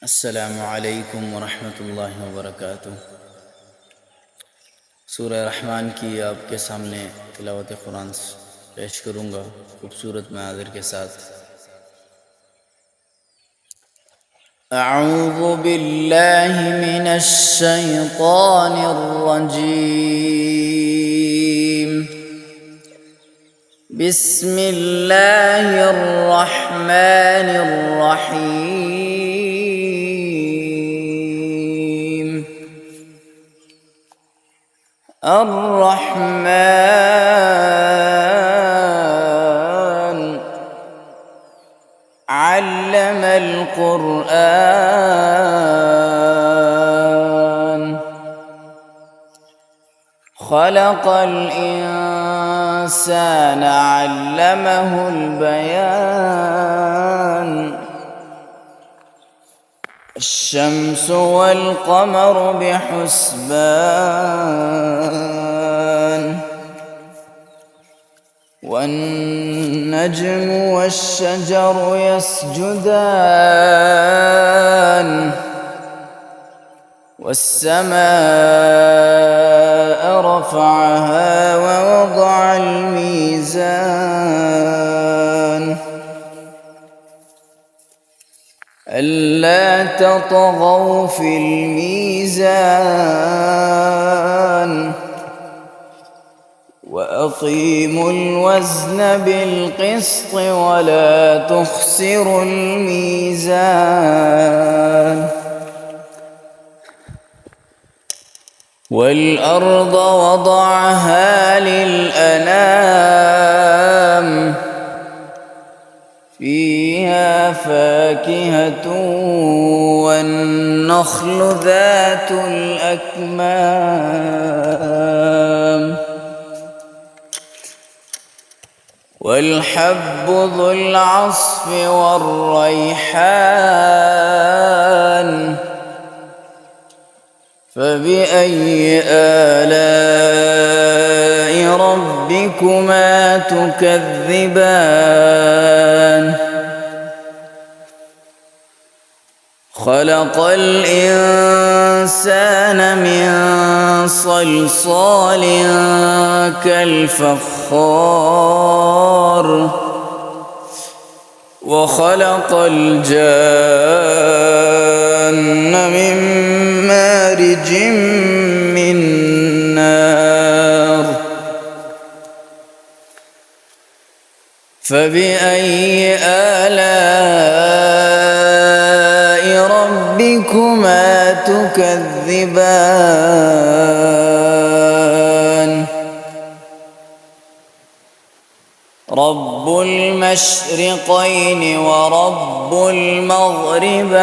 अस्सलामु अलैकुम वरहमतुल्लाहि वबरकातुह। सूरह रहमान की आपके सामने तिलावत कुरान पेश करूँगा खूबसूरत मआज़िर के साथ। अऊज़ु बिल्लाहि मिनश शैतानिर रजीम। बिस्मिल्लाहिर रहमानिर रहीम। अर्रहमान अल्लमल कुरआन खलक़ल इंसान अल्लमहुल बयान। الشمس والقمر بحسبان والنجم والشجر يسجدان والسماء رفعها ووضع الميزان ألا تطغوا في الميزان وأقيموا الوزن بالقسط ولا تخسروا الميزان والأرض وضعها للأنام فيها فاكهة والنخل ذات الأكمام والحب ذو العصف والريحان فبأي آلاء ربكما تكذبان خلق الإنسان من صلصال كالفخار وخلق الجان من مارج من نار فبأي آلاء ربكما تكذبان رب المشرقين ورب المغربين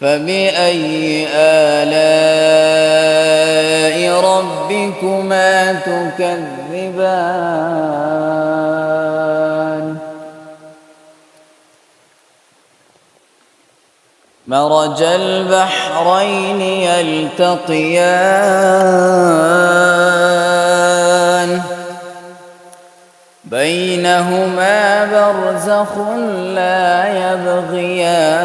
فبأي آلاء ربكما تكذبان مرج البحرين يلتقيان بينهما برزخ لا يبغيان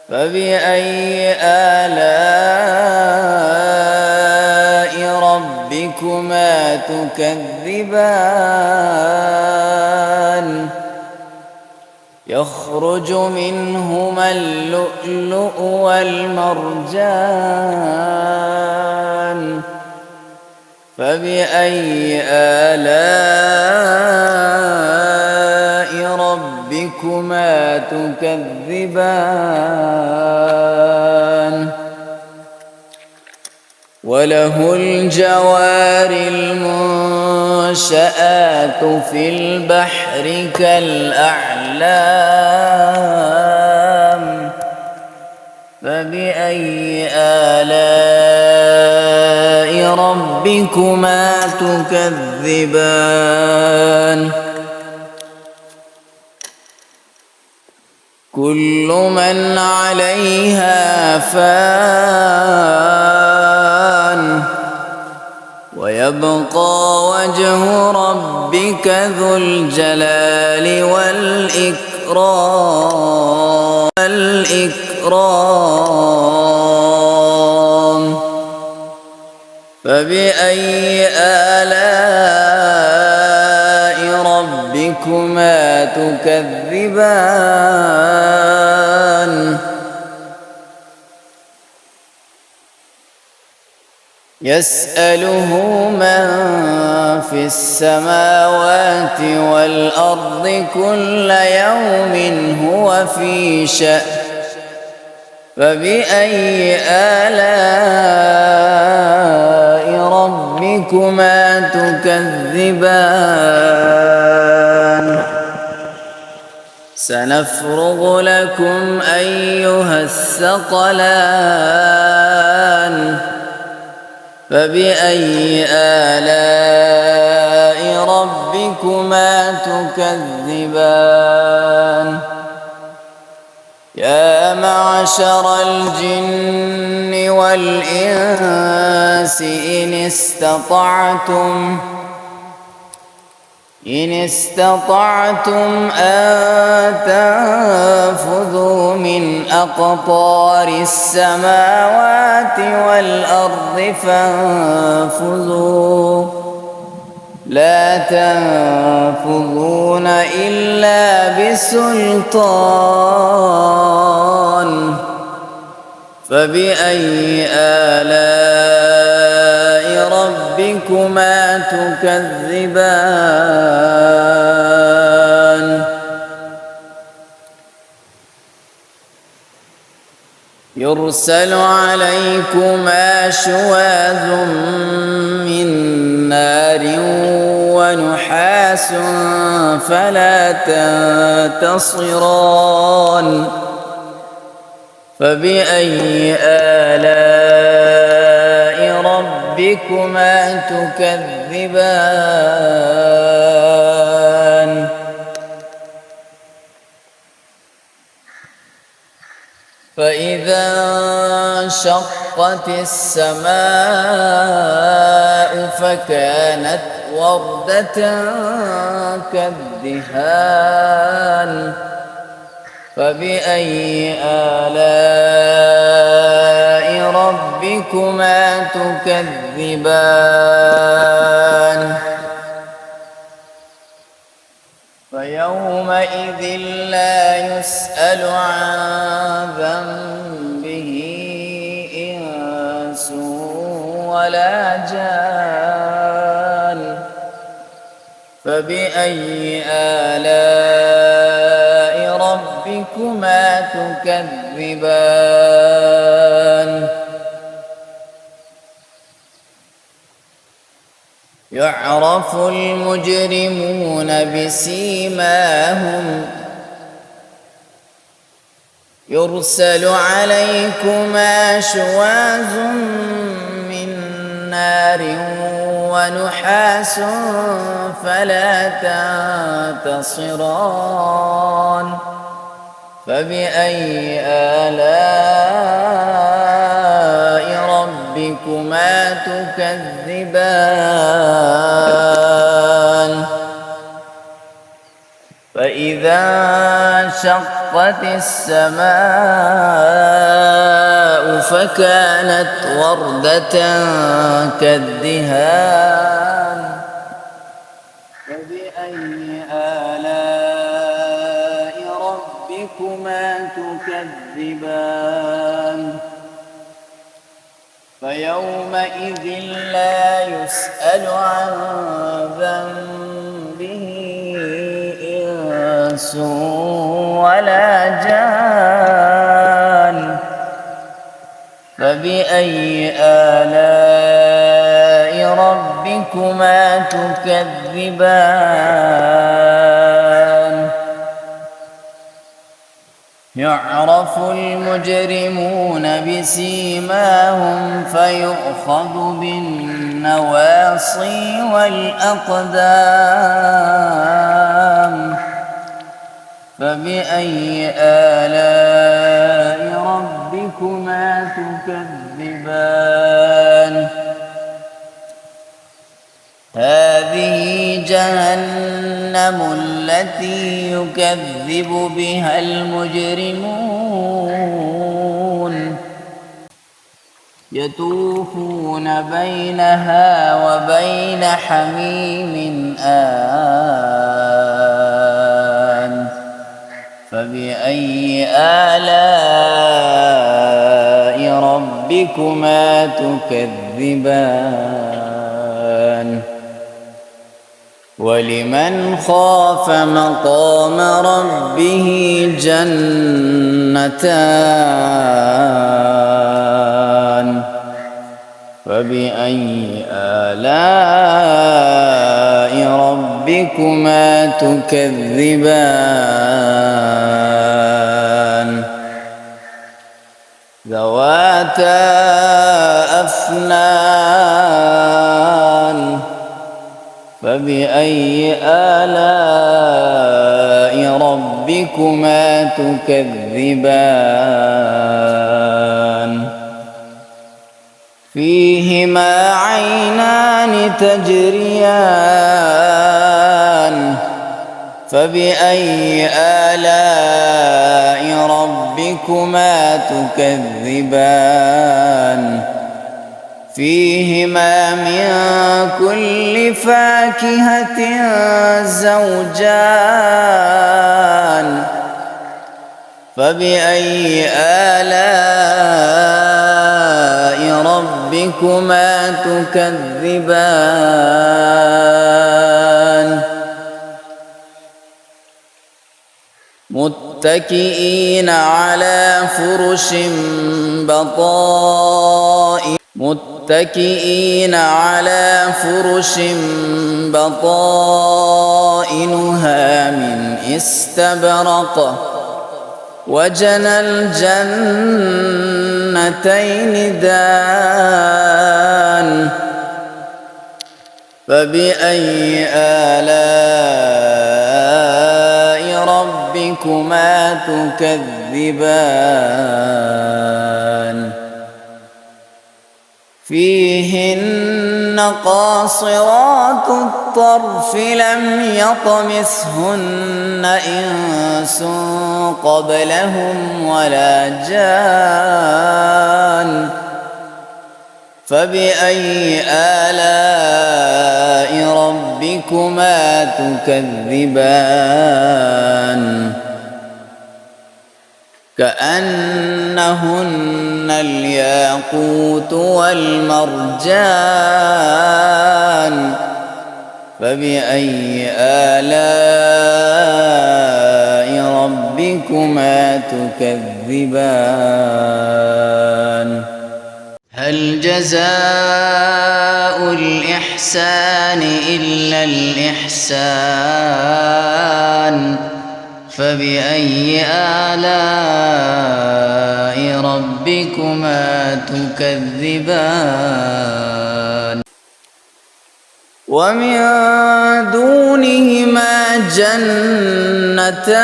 فبأي آلاء ربكما تكذبان يخرج منهما اللؤلؤ والمرجان فبأي آلاء ربكما تكذبان وله الجوار المنشآت في البحر كالأعلام فبأي آلاء ربكما تكذبان كل من عليها فان ويبقى وجه ربك ذو الجلال والإكرام فبأي آلاء ربكما تكذبان يسأله من في السماوات والأرض كل يوم هو في شأن فبأي آلاء ربكما تكذبان سنفرغ لكم أيها الثقلان فبأي آلاء ربكما تكذبان يا معشر الجن والإنس إن استطعتم أن تنفذوا من أقطار السماوات والأرض فانفذوا لا تنفذون إلا بسلطان فبأي آلاء ربكما تكذبان يرسل عليكما شواظ من نار ونحاس فلا تنتصران فبأي آلاء ربكما تكذبان فإذا انشقت السماء فكانت وردة كالدهان فبأي آلاء ربكما تكذبان فيومئذ لا يسأل عن ذنبه إنس ولا جان فبأي آلاء ربكما تكذبان يعرف المجرمون بسيماهم يرسل عليكما شواظ من نار ونحاس فلا تنتصران فبأي آلاء ربكما تكذبان فإذا انشقت السماء فكانت وردة كالدهان فبأي آلاء ربكما تكذبان فيومئذ لا يسأل عن ذنبه إنس ولا جان فبأي آلاء ربكما تكذبان يعرف المجرمون بسيماهم فيؤخذ بالنواصي والأقدام فبأي آلاء ربكما تكذبان هذه جهنم التي يكذب بها المجرمون يطوفون بينها وبين حميم آن فبأي آلاء ربكما تكذبان ولمن خاف مقام ربه جنتان فبأي آلاء ربكما تكذبان ذواتا أفنان فبأي آلاء ربكما تكذبان فيهما عينان تجريان فبأي آلاء ربكما تكذبان فيهما من كل فاكهة زوجان فبأي آلاء ربكما تكذبان متكئين على فرش بطائنها من استبرق وجنى الجنتين دان فبأي آلاء ربكما تكذبان فيهن قاصرات الطرف لم يطمثهن إنس قبلهم ولا جان فبأي آلاء ربكما تكذبان كأنهن الياقوت والمرجان فبأي آلاء ربكما تكذبان هل جزاء الإحسان إلا الإحسان فبأي آلاء ربكما تكذبان ومن دونهما جنتان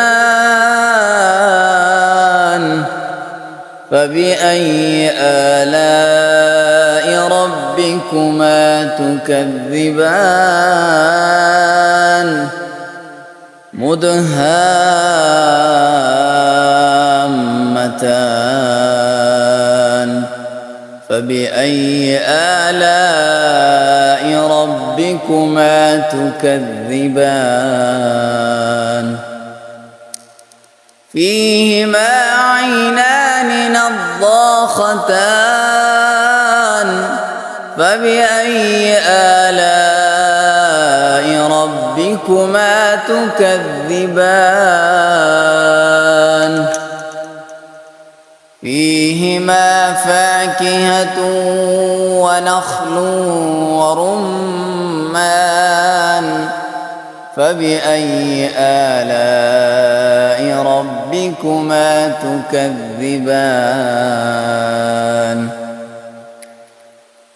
فبأي آلاء ربكما تكذبان مدهامتان فبأي آلاء ربكما تكذبان فيهما عينان نضاختان فبأي آلاء ربكما تكذبان فيهما فاكهة ونخل ورمان فبأي آلاء ربكما تكذبان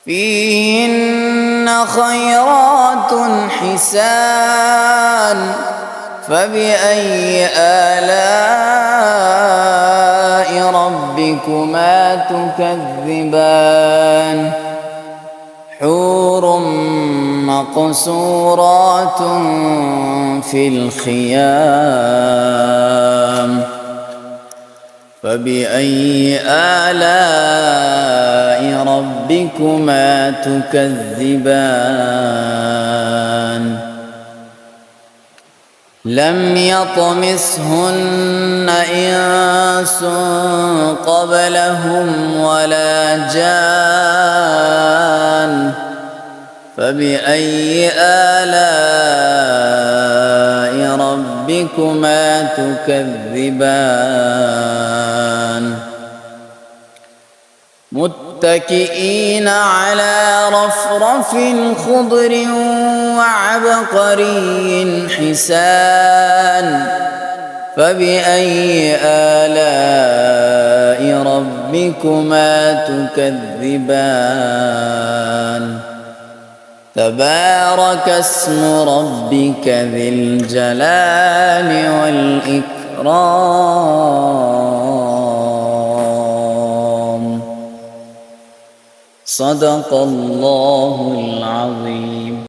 فيهن خيرات حسان فبأي آلاء ربكما تكذبان حور مقصورات في الخيام فبأي آلاء ربكما تكذبان لم يطمثهن إنس قبلهم ولا جان فبأي آلاء ربكما تكذبان متكئين على رفرف خضر وعبقري حسان فبأي آلاء ربكما تكذبان تبارك اسم ربك ذي الجلال والإكرام صدق الله العظيم.